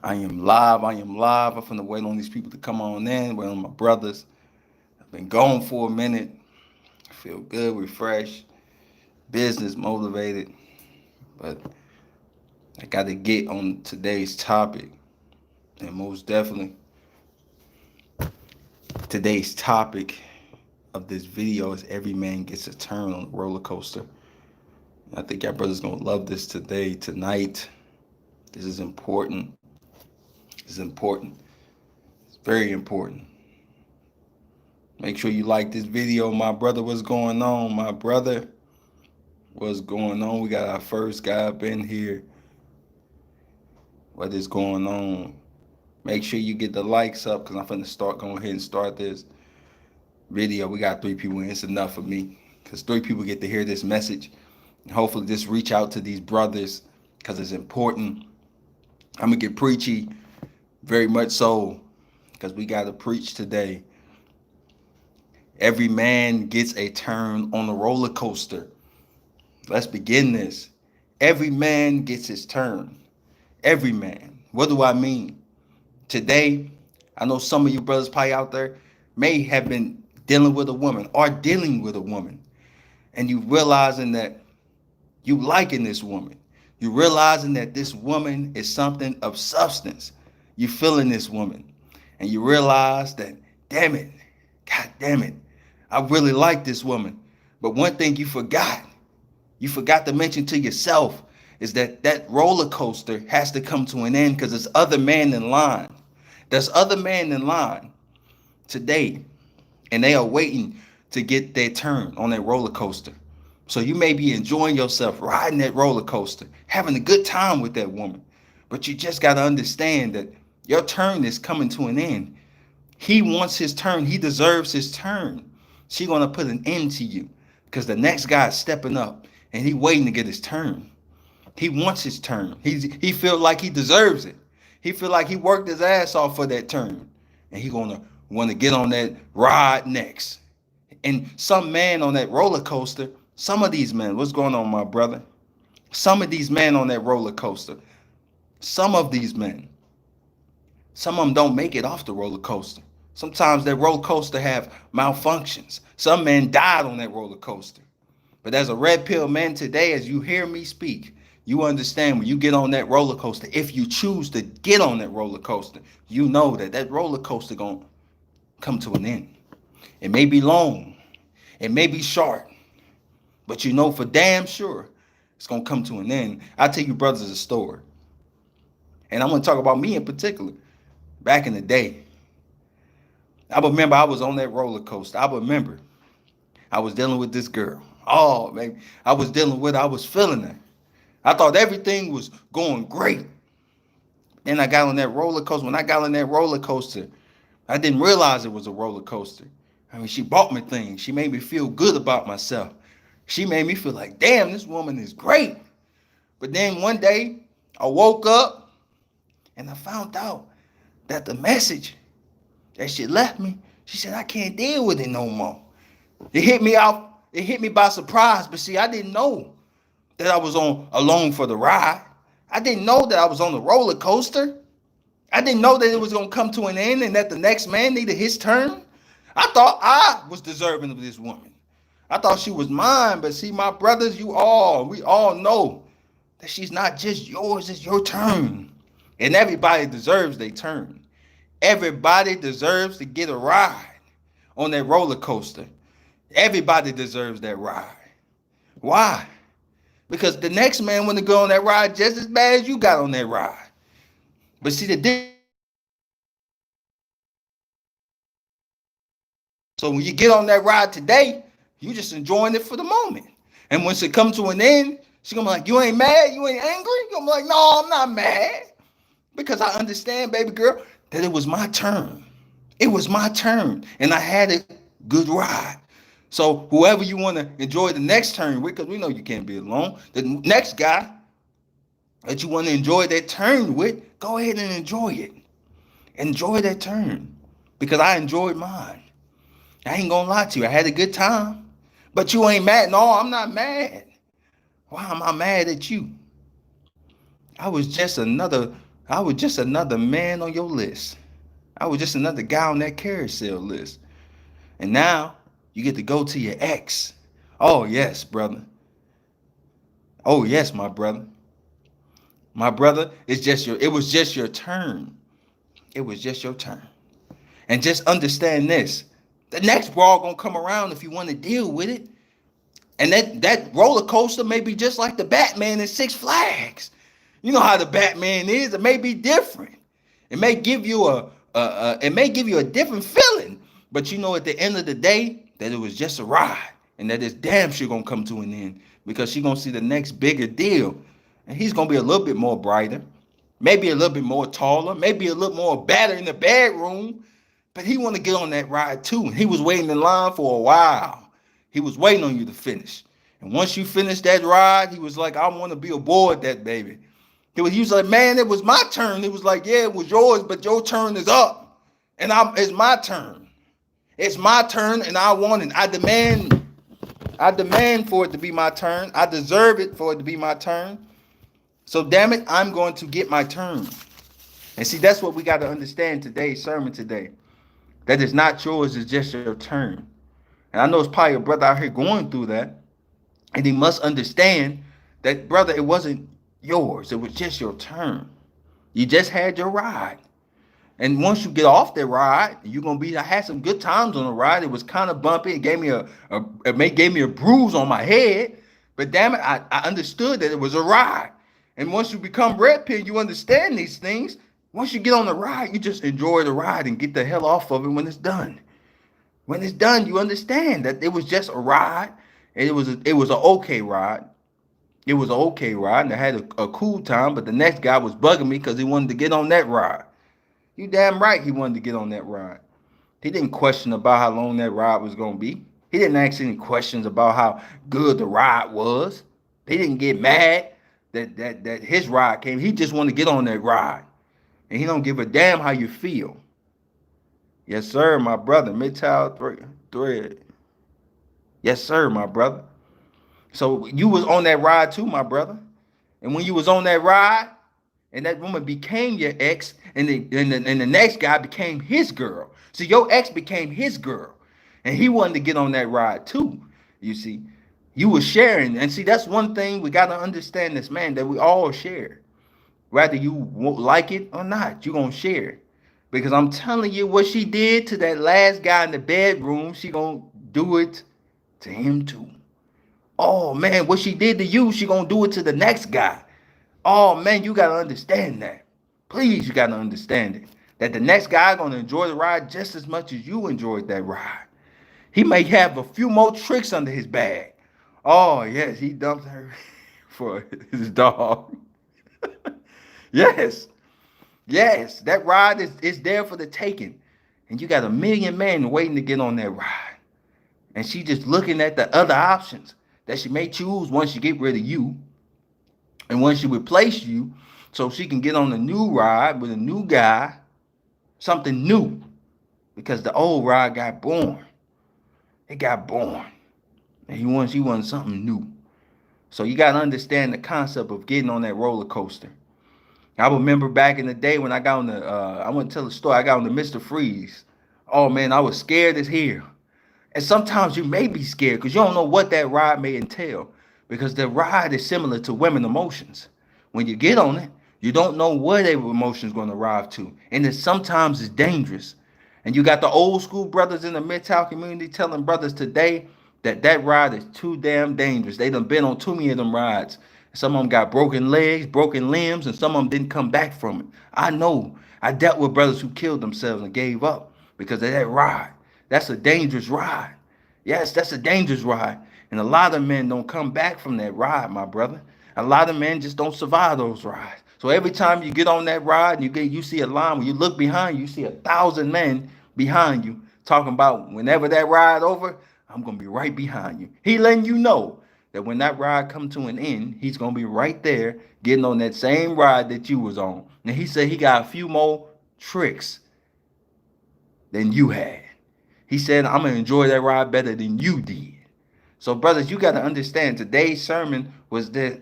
I am live. I am live. I'm finna wait on these people to come on in. Wait on my brothers. I've been gone for a minute. I feel good, refreshed, business motivated. But I got to get on today's topic. And most definitely, today's topic of this video is every man gets a turn on the roller coaster. I think y'all brothers gonna love this today, tonight. This is important. This is important. It's very important. Make sure you like this video. My brother, what's going on? My brother, what's going on? We got our first guy up in here. What is going on? Make sure you get the likes up because I'm finna go ahead and start this video. We got 3 people in. It's enough for me because 3 people get to hear this message. And hopefully just reach out to these brothers because it's important. I'm going to get preachy, very much so, because we got to preach today. Every man gets a turn on the roller coaster. Let's begin this. Every man gets his turn. Every man. What do I mean? Today, I know some of you brothers probably out there may have been dealing with a woman or dealing with a woman. And you realizing that you liking this woman. You realizing that this woman is something of substance. You feeling this woman. And you realize that, damn it, God damn it, I really like this woman. But one thing you forgot to mention to yourself is that roller coaster has to come to an end because there's other men in line. There's other men in line today, and they are waiting to get their turn on that roller coaster. So you may be enjoying yourself riding that roller coaster, having a good time with that woman. But you just got to understand that your turn is coming to an end. He wants his turn. He deserves his turn. She's going to put an end to you because the next guy is stepping up and he waiting to get his turn. He wants his turn. He feel like he deserves it. He feel like he worked his ass off for that turn. And he going to want to get on that ride next. And some man on that roller coaster, some of these men, what's going on, my brother? Some of these men on that roller coaster, some of these men, some of them don't make it off the roller coaster. Sometimes that roller coaster have malfunctions. Some men died on that roller coaster. But as a red pill man today, as you hear me speak, you understand when you get on that roller coaster, if you choose to get on that roller coaster, you know that roller coaster gonna come to an end. It may be long, it may be short, but you know for damn sure it's gonna come to an end. I'll tell you brothers a story. And I'm gonna talk about me in particular. Back in the day, I remember I was on that roller coaster. I remember I was dealing with this girl. Oh, baby. I was dealing with her. I was feeling her. I thought everything was going great. Then I got on that roller coaster. When I got on that roller coaster, I didn't realize it was a roller coaster. I mean, she bought me things. She made me feel good about myself. She made me feel like, damn, this woman is great. But then one day, I woke up and I found out that the message that she left me, she said, I can't deal with it no more. It hit me out. It hit me by surprise. But see, I didn't know that I was on along for the ride. I didn't know that I was on the roller coaster. I didn't know that it was going to come to an end and that the next man needed his turn. I thought I was deserving of this woman. I thought she was mine. But see, my brothers, we all know that she's not just yours. It's your turn. And everybody deserves their turn. Everybody deserves to get a ride on that roller coaster. Everybody deserves that ride. Why? Because the next man want to go on that ride just as bad as you got on that ride. But see, the difference. So when you get on that ride today, you just enjoying it for the moment. And once it comes to an end, she's going to be like, you ain't mad? You ain't angry? You're going to be like, no, I'm not mad. Because I understand, baby girl, that it was my turn. It was my turn. And I had a good ride. So whoever you want to enjoy the next turn with, because we know you can't be alone, the next guy that you want to enjoy that turn with, go ahead and enjoy it. Enjoy that turn. Because I enjoyed mine. I ain't going to lie to you. I had a good time. But you ain't mad. No, I'm not mad. Why am I mad at you? I was just another I was just another man on your list. I was just another guy on that carousel list. And now you get to go to your ex. Oh, yes, brother. Oh, yes, my brother. My brother, it was just your turn. It was just your turn. And just understand this. The next brawl gonna come around if you want to deal with it. And that roller coaster may be just like the Batman in Six Flags. You know how the Batman is. It may be different. It may give you a different feeling. But you know, at the end of the day, that it was just a ride, and that it's damn sure gonna come to an end because she gonna see the next bigger deal, and he's gonna be a little bit more brighter, maybe a little bit more taller, maybe a little more better in the bedroom. But he want to get on that ride too, and he was waiting in line for a while. He was waiting on you to finish. And once you finished that ride, he was like, I want to be aboard that baby. He was like, man, it was my turn. He was like, yeah, it was yours, but your turn is up. And it's my turn. It's my turn, and I want it. I demand for it to be my turn. I deserve it for it to be my turn. So damn it, I'm going to get my turn. And see, that's what we got to understand today's sermon today. That is not yours, it's just your turn. And I know it's probably a brother out here going through that. And he must understand that, brother, it wasn't yours. It was just your turn. You just had your ride. And once you get off that ride, you're gonna be. I had some good times on the ride. It was kind of bumpy. It gave me a bruise on my head. But damn it, I understood that it was a ride. And once you become red pill, you understand these things. Once you get on the ride, you just enjoy the ride and get the hell off of it when it's done. When it's done, you understand that it was just a ride, and it was an okay ride. It was an okay ride, and I had a cool time. But the next guy was bugging me because he wanted to get on that ride. You damn right he wanted to get on that ride. He didn't question about how long that ride was going to be. He didn't ask any questions about how good the ride was. He didn't get mad that his ride came. He just wanted to get on that ride. And he don't give a damn how you feel. Yes, sir, my brother. MGTOW thread. Yes, sir, my brother. So you was on that ride too, my brother. And when you was on that ride, and that woman became your ex, and the next guy became his girl. So your ex became his girl, and he wanted to get on that ride too. You see, you were sharing, and see, that's one thing we got to understand, this man, that we all share. Whether you won't like it or not, you're gonna share. Because I'm telling you, what she did to that last guy in the bedroom, she gonna do it to him too. Oh man, what she did to you, she gonna do it to the next guy. Oh man, you gotta understand that. Please, you gotta understand it. That the next guy gonna enjoy the ride just as much as you enjoyed that ride. He may have a few more tricks under his bag. Oh yes, he dumped her for his dog. Yes, yes, that ride is there for the taking. And you got a million men waiting to get on that ride. And she just looking at the other options that she may choose once you get rid of you. And once she replace you, so she can get on a new ride with a new guy, something new. Because the old ride got born. It got born. And she wants something new. So you got to understand the concept of getting on that roller coaster. I remember back in the day when I got on I went to tell the story, I got on the Mr. Freeze. Oh man, I was scared as hell. And sometimes you may be scared because you don't know what that ride may entail. Because the ride is similar to women emotions. When you get on it, you don't know where their emotions going to arrive to. And sometimes it's dangerous. And you got the old school brothers in the MGTOW community telling brothers today that ride is too damn dangerous. They done been on too many of them rides. Some of them got broken legs, broken limbs, and some of them didn't come back from it. I know. I dealt with brothers who killed themselves and gave up because of that ride. That's a dangerous ride. Yes, that's a dangerous ride. And a lot of men don't come back from that ride, my brother. A lot of men just don't survive those rides. So every time you get on that ride and you see a line, when you look behind you, you see 1,000 men behind you talking about whenever that ride over, I'm going to be right behind you. He letting you know that when that ride come to an end, he's going to be right there getting on that same ride that you was on. And he said he got a few more tricks than you had. He said, I'm going to enjoy that ride better than you did. So, brothers, you got to understand today's sermon was that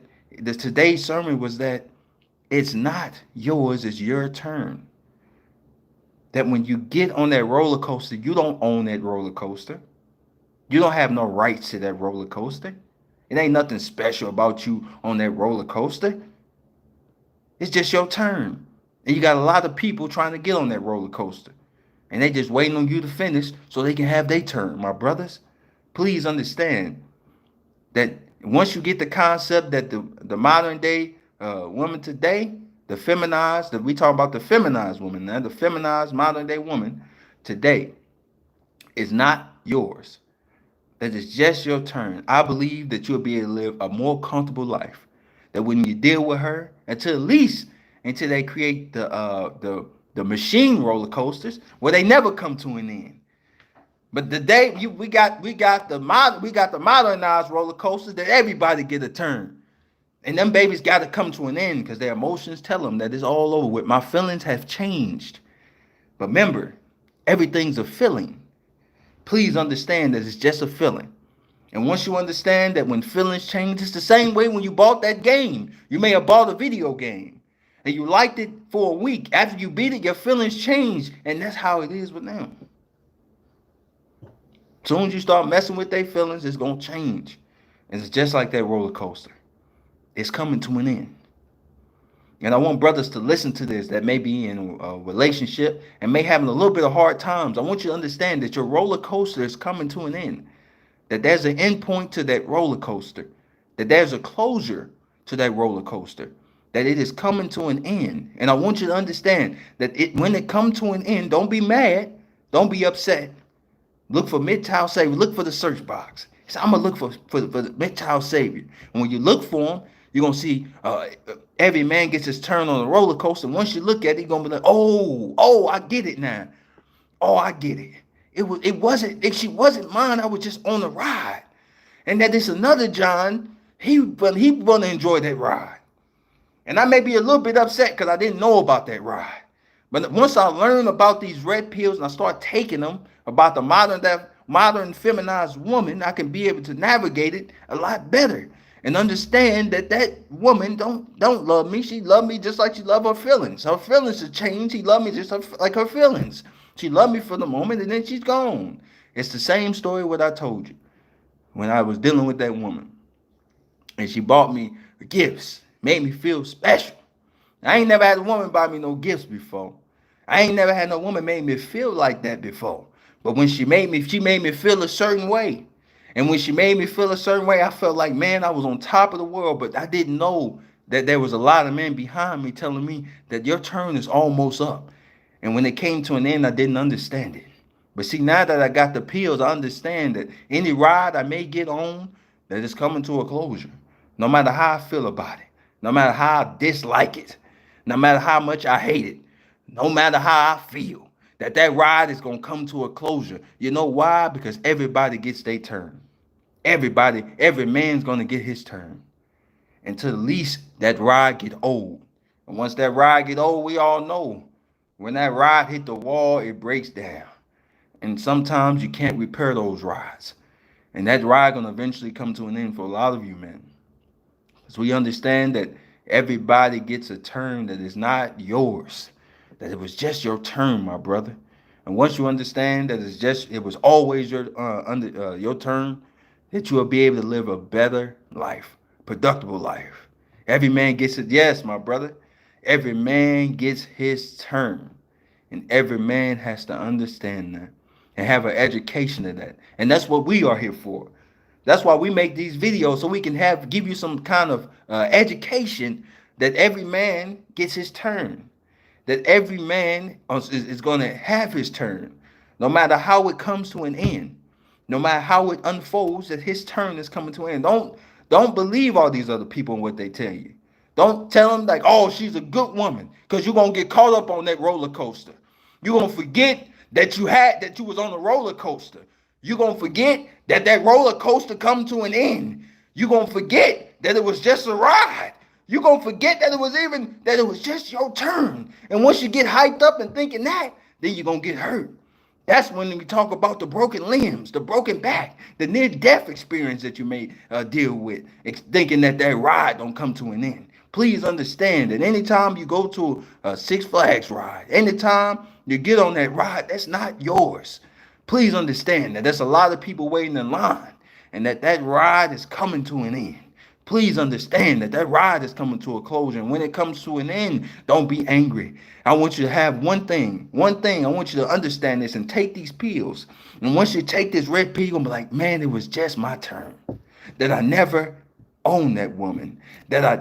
It's not yours, it's your turn. That when you get on that roller coaster, you don't own that roller coaster. You don't have no rights to that roller coaster. It ain't nothing special about you on that roller coaster. It's just your turn. And you got a lot of people trying to get on that roller coaster. And they just waiting on you to finish so they can have their turn. My brothers, please understand that once you get the concept that the modern day woman today, the feminized, that we talk about the feminized woman now, the feminized modern day woman today is not yours. That is just your turn. I believe that you'll be able to live a more comfortable life. That when you deal with her, until at least until they create the machine roller coasters where they never come to an end. But the day we got the modernized roller coasters that everybody get a turn. And them babies got to come to an end because their emotions tell them that it's all over with. My feelings have changed. But remember, everything's a feeling. Please understand that it's just a feeling. And once you understand that when feelings change, it's the same way when you bought that game. You may have bought a video game and you liked it for a week. After you beat it, your feelings change. And that's how it is with them. As soon as you start messing with their feelings, it's going to change. And it's just like that roller coaster. It's coming to an end. And I want brothers to listen to this that may be in a relationship and may having a little bit of hard times. I want you to understand that your roller coaster is coming to an end. That there's an end point to that roller coaster. That there's a closure to that roller coaster. That it is coming to an end. And I want you to understand that when it comes to an end, don't be mad. Don't be upset. Look for MGTOW Savior. Look for the search box. So I'm going to look for the MGTOW Savior. And when you look for him, you're going to see every man gets his turn on the roller coaster. And once you look at it, you're going to be like, oh, I get it now. Oh, I get it. She wasn't mine. I was just on the ride. And that there's another John, he want to enjoy that ride. And I may be a little bit upset because I didn't know about that ride. But once I learn about these red pills and I start taking them, about the modern feminized woman, I can be able to navigate it a lot better and understand that that woman don't love me. She love me just like she love her feelings. Her feelings have changed. She love me just like her feelings. She loved me for the moment and then she's gone. It's the same story what I told you when I was dealing with that woman. And she bought me gifts, made me feel special. I ain't never had a woman buy me no gifts before. I ain't never had no woman make me feel like that before. But when she made me feel a certain way. And when she made me feel a certain way, I felt like, man, I was on top of the world. But I didn't know that there was a lot of men behind me telling me that your turn is almost up. And when it came to an end, I didn't understand it. But see, now that I got the pills, I understand that any ride I may get on, that is coming to a closure. No matter how I feel about it. No matter how I dislike it. No matter how much I hate it. No matter how I feel. That ride is going to come to a closure. You know why? Because everybody gets their turn. Every man's going to get his turn. Until at least that ride get old. And once that ride get old, we all know. When that ride hit the wall, it breaks down. And sometimes you can't repair those rides. And that ride going to eventually come to an end for a lot of you men. Because we understand that everybody gets a turn that is not yours. That it was just your turn, my brother. And once you understand that it was always your turn, that you will be able to live a better life, productive life. Every man gets it. Yes, my brother. Every man gets his turn. And every man has to understand that and have an education of that. And that's what we are here for. That's why we make these videos, so we can give you some kind of education that every man gets his turn. That every man is going to have his turn, no matter how it comes to an end, no matter how it unfolds, that his turn is coming to an end. Don't believe all these other people and what they tell you. Don't tell them like, oh, she's a good woman, because you're going to get caught up on that roller coaster. You're going to forget that you was on a roller coaster. You're going to forget that roller coaster come to an end. You're going to forget that it was just a ride. You're going to forget that it was just your turn. And once you get hyped up and thinking that, then you're going to get hurt. That's when we talk about the broken limbs, the broken back, the near-death experience that you may deal with, thinking that ride don't come to an end. Please understand that anytime you go to a Six Flags ride, anytime you get on that ride, that's not yours. Please understand that there's a lot of people waiting in line and that ride is coming to an end. Please understand that ride is coming to a closure. And when it comes to an end, don't be angry. I want you to have one thing. I want you to understand this and take these pills. And once you take this red pill, you're going to be like, man, it was just my turn. That I never owned that woman.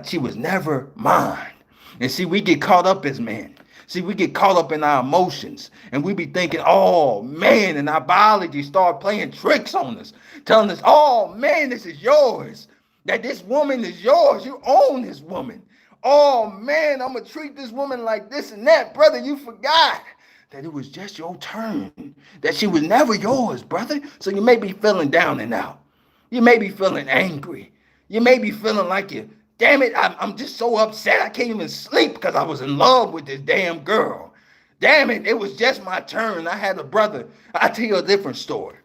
She was never mine. And see, we get caught up as men. See, we get caught up in our emotions and we be thinking, oh man, and our biology start playing tricks on us, telling us, oh man, this is yours. That this woman is yours. You own this woman. Oh man, I'm going to treat this woman like this and that. Brother, you forgot that it was just your turn. That she was never yours, brother. So you may be feeling down and out. You may be feeling angry. You may be feeling like you, damn it, I'm just so upset. I can't even sleep because I was in love with this damn girl. Damn it, it was just my turn. I had a brother. I'll tell you a different story.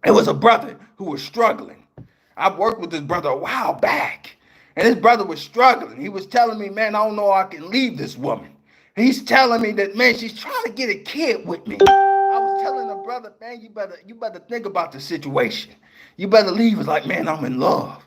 It was a brother who was struggling. I worked with this brother a while back. And this brother was struggling. He was telling me, man, I don't know I can leave this woman. He's telling me that, man, she's trying to get a kid with me. I was telling the brother, man, you better think about the situation. You better leave. It's like, man, I'm in love.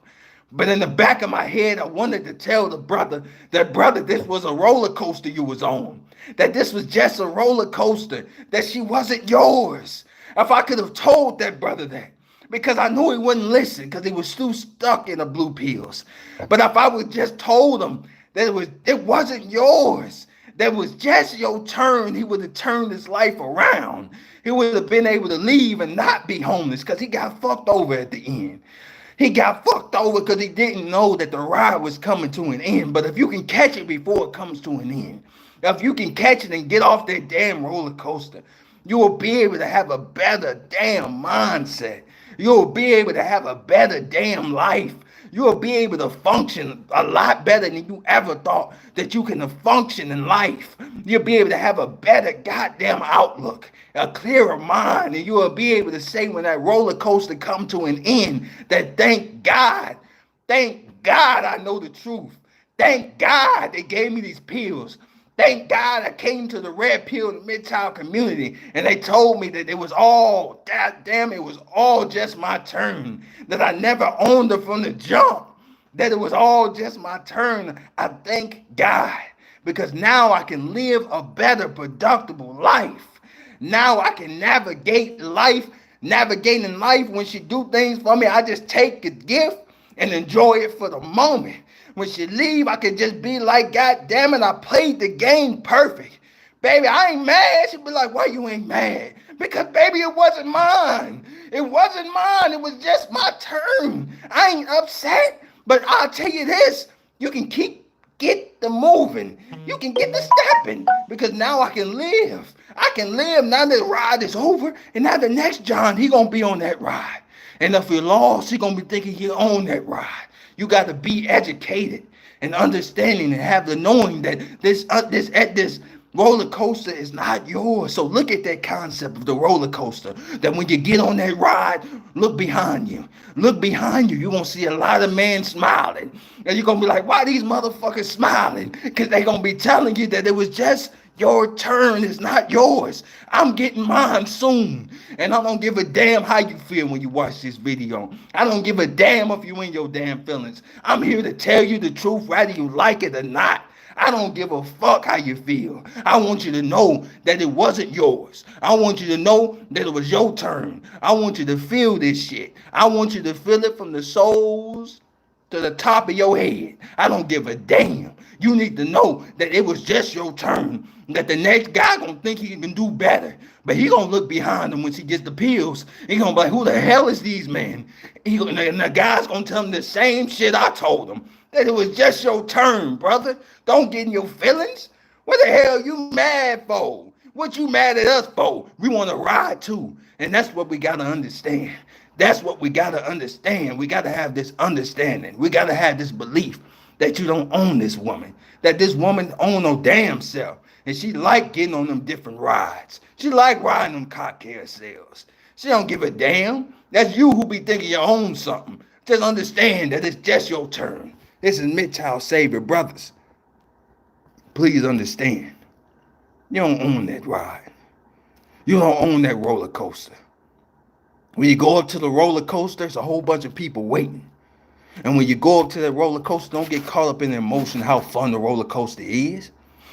But in the back of my head, I wanted to tell the brother that, brother, this was a roller coaster you was on. That this was just a roller coaster. That she wasn't yours. If I could have told that brother that. Because I knew he wouldn't listen because he was too stuck in the blue pills. But if I would just told him that it wasn't yours, that was just your turn, he would have turned his life around. He would have been able to leave and not be homeless because he got fucked over at the end. He got fucked over because he didn't know that the ride was coming to an end. But if you can catch it before it comes to an end, if you can catch it and get off that damn roller coaster, you will be able to have a better damn mindset. You'll be able to have a better damn life. You'll be able to function a lot better than you ever thought that you can function in life. You'll be able to have a better goddamn outlook, a clearer mind, and you will be able to say when that roller coaster come to an end that thank God I know the truth. Thank God they gave me these pills. Thank God I came to the red pill in the MGTOW community and they told me that it was all, goddamn, it was all just my turn. That I never owned her from the jump. That it was all just my turn. I thank God because now I can live a better, productive life. Now I can navigate life. Navigating life when she do things for me, I just take the gift and enjoy it for the moment. When she leave, I can just be like, God damn it, I played the game perfect. Baby, I ain't mad. She'll be like, why you ain't mad? Because, baby, it wasn't mine. It wasn't mine. It was just my turn. I ain't upset. But I'll tell you this, you can get the moving. You can get the stepping because now I can live. I can live now that the ride is over. And now the next John, he going to be on that ride. And if you're lost, he going to be thinking he own that ride. You got to be educated and understanding and have the knowing that this roller coaster is not yours. So look at that concept of the roller coaster. That when you get on that ride, look behind you. Look behind you. You're going to see a lot of men smiling. And you're going to be like, why these motherfuckers smiling? Because they're going to be telling you that it was just your turn. Is not yours. I'm getting mine soon. And I don't give a damn how you feel when you watch this video. I don't give a damn if you in your damn feelings. I'm here to tell you the truth whether you like it or not. I don't give a fuck how you feel. I want you to know that it wasn't yours. I want you to know that it was your turn. I want you to feel this shit. I want you to feel it from the soles to the top of your head. I don't give a damn. You need to know that it was just your turn. That the next guy gonna think he can do better. But he gonna look behind him when he gets the pills. He gonna be like, who the hell is these men? And the guy's gonna tell him the same shit I told him. That it was just your turn, brother. Don't get in your feelings. What the hell you mad for? What you mad at us for? We want to ride too. And that's what we got to understand. That's what we got to understand. We got to have this understanding. We got to have this belief that you don't own this woman. That this woman own no damn self. And she like getting on them different rides. She like riding them car carousels. She don't give a damn. That's you who be thinking you own something. Just understand that it's just your turn. This is MGTOW Savior, brothers. Please understand. You don't own that ride. You don't own that roller coaster. When you go up to the roller coaster, there's a whole bunch of people waiting. And when you go up to that roller coaster, don't get caught up in the emotion how fun the roller coaster is.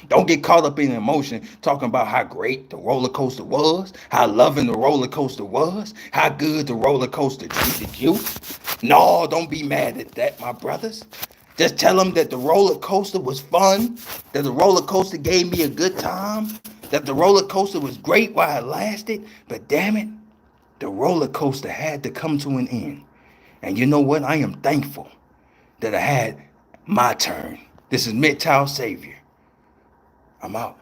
Don't get caught up in the emotion talking about how great the roller coaster was, how loving the roller coaster was, how good the roller coaster treated you. No, don't be mad at that, my brothers. Just tell them that the roller coaster was fun, that the roller coaster gave me a good time, that the roller coaster was great while it lasted, but damn it, the roller coaster had to come to an end. And you know what? I am thankful that I had my turn. This is MGTOW Savior. I'm out.